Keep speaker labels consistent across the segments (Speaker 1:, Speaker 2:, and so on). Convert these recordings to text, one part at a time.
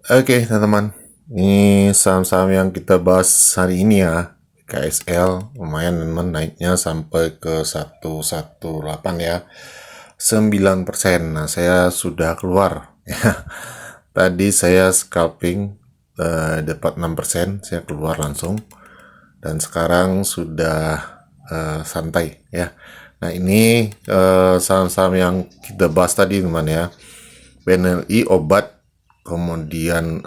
Speaker 1: Oke, teman-teman. Ini saham-saham yang kita bahas hari ini ya. KSL lumayan teman naiknya sampai ke 118 ya. 9%. Nah, saya sudah keluar ya. Tadi saya scalping dapat 6%, saya keluar langsung. Dan sekarang sudah santai ya. Nah, ini saham-saham yang kita bahas tadi teman ya. BNLI obat, kemudian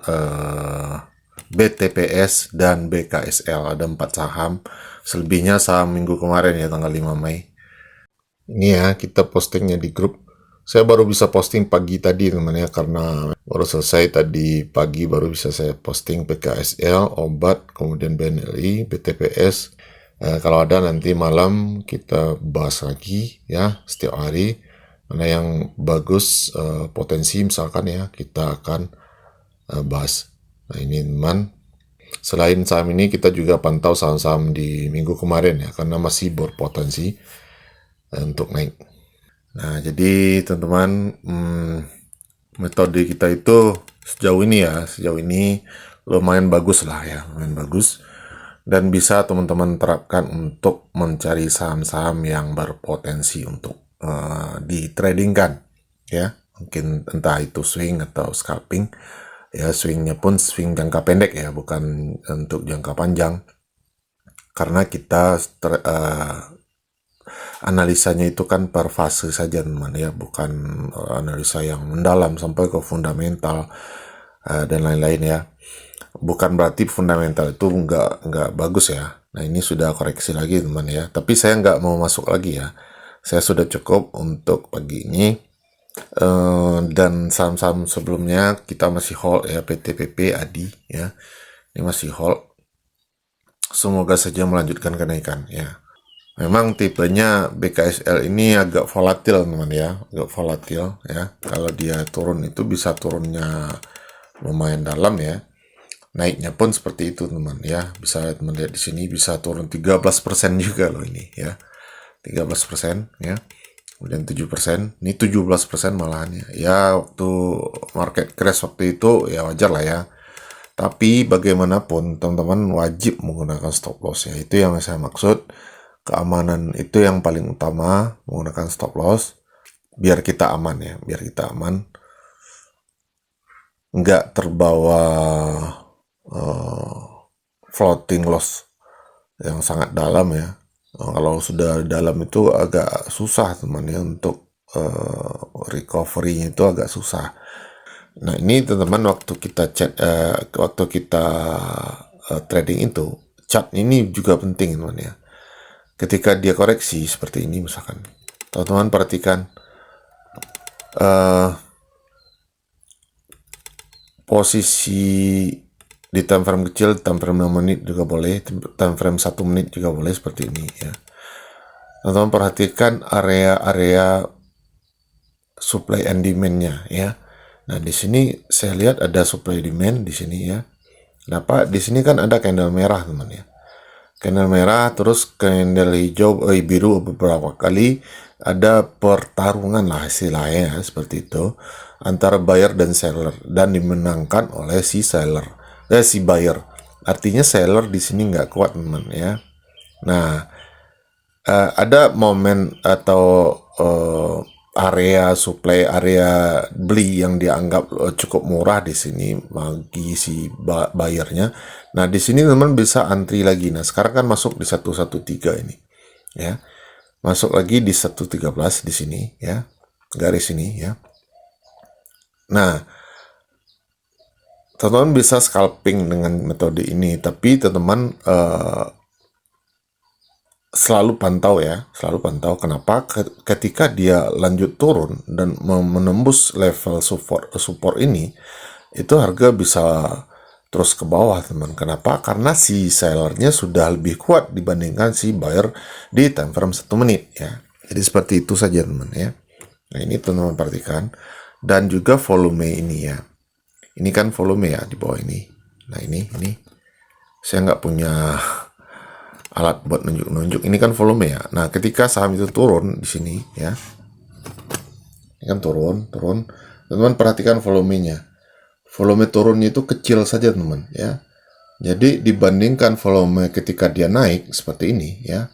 Speaker 1: BTPS dan BKSL, ada 4 saham. Selebihnya saham minggu kemarin ya, tanggal 5 Mei. Ini ya, kita postingnya di grup. Saya baru bisa posting pagi tadi teman ya, karena baru selesai tadi pagi, baru bisa saya posting BKSL, obat, kemudian BNLI, BTPS. Kalau ada nanti malam kita bahas lagi ya, setiap hari. Mana yang bagus potensi misalkan ya, kita akan bahas. Nah ini teman, selain saham ini kita juga pantau saham-saham di minggu kemarin ya, karena masih berpotensi untuk naik. Nah jadi teman-teman, metode kita itu sejauh ini lumayan bagus lah ya, lumayan bagus. Dan bisa teman-teman terapkan untuk mencari saham-saham yang berpotensi untuk ditradingkan ya, mungkin entah itu swing atau scalping ya. Swingnya pun swing jangka pendek ya, bukan untuk jangka panjang, karena kita analisanya itu kan per fase saja teman ya, bukan analisa yang mendalam sampai ke fundamental dan lain-lain ya. Bukan berarti fundamental itu nggak bagus ya. Nah ini sudah koreksi lagi teman ya, tapi saya nggak mau masuk lagi ya. Saya sudah cukup untuk pagi ini. Dan saham-saham sebelumnya kita masih hold ya, PTPP, ADI ya, ini masih hold. Semoga saja melanjutkan kenaikan ya. Memang tipenya BKSL ini agak volatil teman ya, agak volatil ya. Kalau dia turun itu bisa turunnya lumayan dalam ya. Naiknya pun seperti itu teman ya. Bisa teman lihat di sini bisa turun 13% juga loh ini ya. 13% ya. Kemudian 7%, ini 17% malahan ya. Ya waktu market crash waktu itu ya wajar lah ya. Tapi bagaimanapun teman-teman wajib menggunakan stop loss ya. Itu yang saya maksud. Keamanan itu yang paling utama, menggunakan stop loss. Biar kita aman ya, biar kita aman. Nggak terbawa floating loss yang sangat dalam ya. Kalau sudah dalam itu agak susah teman ya, untuk recovery-nya itu agak susah. Nah ini teman-teman, waktu kita trading itu, chart ini juga penting teman ya. Ketika dia koreksi seperti ini misalkan, teman-teman perhatikan posisi di time frame kecil, time frame 5 menit juga boleh, time frame 1 menit juga boleh seperti ini ya. Teman-teman perhatikan area-area supply and demand-nya ya. Nah, di sini saya lihat ada supply demand di sini ya. Kenapa? Di sini kan ada candle merah teman ya. Candle merah, terus candle hijau, biru beberapa kali, ada pertarungan lah istilahnya ya, seperti itu, antara buyer dan seller, dan dimenangkan oleh si buyer. Artinya seller di sini nggak kuat teman ya. Nah, ada momen atau area supply, area beli yang dianggap cukup murah di sini bagi si buyernya. Nah di sini teman bisa antri lagi. Nah sekarang kan masuk di 113 ini ya, masuk lagi di 113 di sini ya, garis ini ya. Nah teman-teman bisa scalping dengan metode ini, tapi teman-teman selalu pantau ya, selalu pantau. Kenapa? Ketika dia lanjut turun dan menembus level support ini, itu harga bisa terus ke bawah teman. Kenapa? Karena si sellernya sudah lebih kuat dibandingkan si buyer di time frame 1 menit ya. Jadi seperti itu saja teman ya. Nah ini teman-teman perhatikan. Dan juga volume ini ya. Ini kan volume ya di bawah ini. Nah ini saya nggak punya alat buat nunjuk-nunjuk. Ini kan volume ya. Nah ketika saham itu turun di sini ya, ini kan turun. Teman-teman perhatikan volumenya. volume turunnya itu kecil saja teman ya. Jadi dibandingkan volume ketika dia naik seperti ini ya,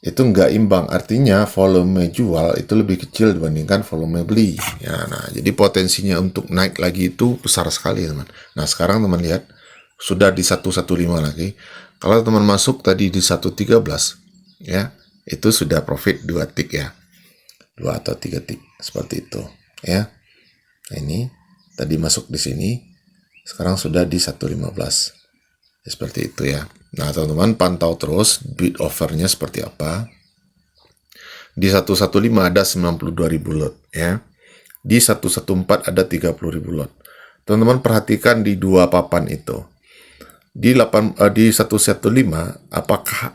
Speaker 1: itu nggak imbang. Artinya volume jual itu lebih kecil dibandingkan volume beli ya. Nah, jadi potensinya untuk naik lagi itu besar sekali teman. Nah, sekarang teman lihat sudah di 115 lagi. Kalau teman masuk tadi di 113 ya, itu sudah profit 2 tick ya, 2 atau 3 tick seperti itu ya. Nah, ini tadi masuk di sini, sekarang sudah di 115 ya, seperti itu ya. Nah, teman-teman pantau terus bid offernya seperti apa. Di 115 ada 92.000 lot ya. Di 114 ada 30.000 lot. Teman-teman perhatikan di dua papan itu. Di 115 apakah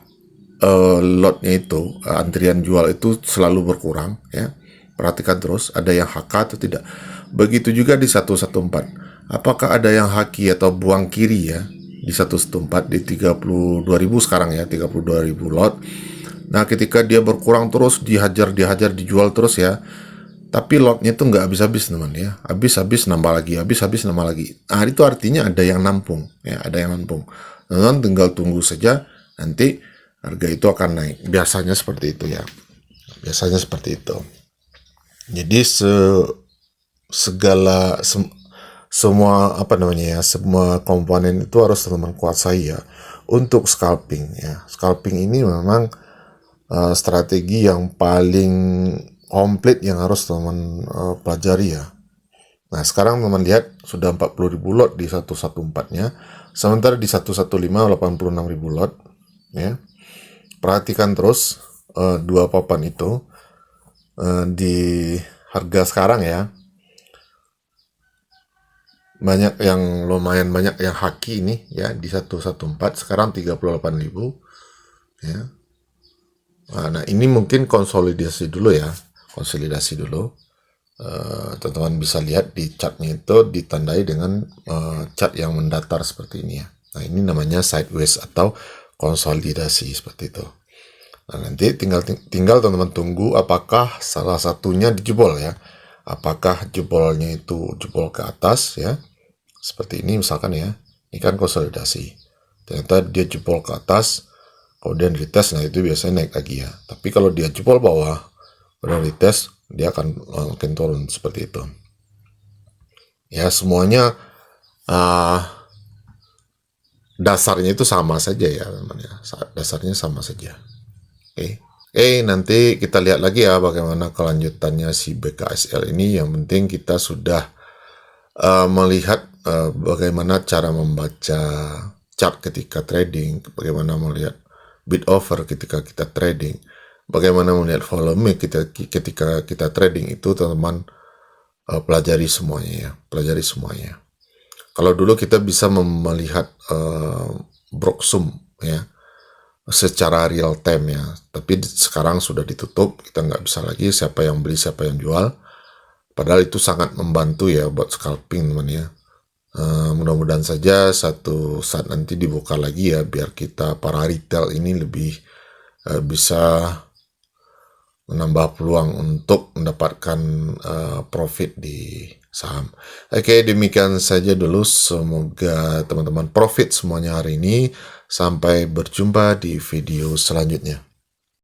Speaker 1: lotnya itu antrian jual itu selalu berkurang ya. Perhatikan terus ada yang HK atau tidak. Begitu juga di 114. Apakah ada yang haki atau buang kiri ya. Di 114 di 32.000 sekarang ya, 32.000 lot. Nah, ketika dia berkurang terus, dihajar, dijual terus ya. Tapi lotnya itu nggak habis-habis teman ya. Habis-habis nambah lagi, habis-habis nambah lagi. Nah, itu artinya ada yang nampung ya, ada yang nampung. Teman tinggal tunggu saja, nanti harga itu akan naik. Biasanya seperti itu ya. Biasanya seperti itu. Jadi semua apa namanya ya, semua komponen itu harus teman kuasai ya untuk scalping ya. Scalping ini memang strategi yang paling komplit yang harus teman pelajari ya. Nah, sekarang teman lihat sudah 40.000 lot di 114-nya, sementara di 115 86.000 lot ya. Perhatikan terus dua papan itu di harga sekarang ya. Banyak yang lumayan banyak yang haki ini ya di 114 sekarang 38.000 ya. Nah, ini mungkin konsolidasi dulu ya, konsolidasi dulu. Teman-teman bisa lihat di chartnya itu ditandai dengan chart yang mendatar seperti ini ya. Nah, ini namanya sideways atau konsolidasi seperti itu. Nah, nanti tinggal teman-teman tunggu apakah salah satunya dijebol ya. Apakah jebolnya itu jebol ke atas ya, seperti ini misalkan ya, ini kan konsolidasi, ternyata dia jebol ke atas, kemudian retest, nah itu biasanya naik lagi ya. Tapi kalau dia jebol bawah, kemudian retest, dia akan makin turun seperti itu. Ya semuanya dasarnya itu sama saja ya teman ya, dasarnya sama saja. Oke. Nanti kita lihat lagi ya bagaimana kelanjutannya si BKSL ini. Yang penting kita sudah melihat bagaimana cara membaca chart ketika trading, bagaimana melihat bid offer ketika kita trading, bagaimana melihat volume ketika kita trading, itu teman-teman pelajari semuanya ya, pelajari semuanya. Kalau dulu kita bisa melihat Broksum ya secara real time ya, tapi sekarang sudah ditutup, kita nggak bisa lagi siapa yang beli siapa yang jual, padahal itu sangat membantu ya buat scalping teman ya. Mudah-mudahan saja satu saat nanti dibuka lagi ya, biar kita para retail ini lebih bisa menambah peluang untuk mendapatkan profit di saham. Oke, demikian saja dulu, semoga teman-teman profit semuanya hari ini. Sampai berjumpa di video selanjutnya.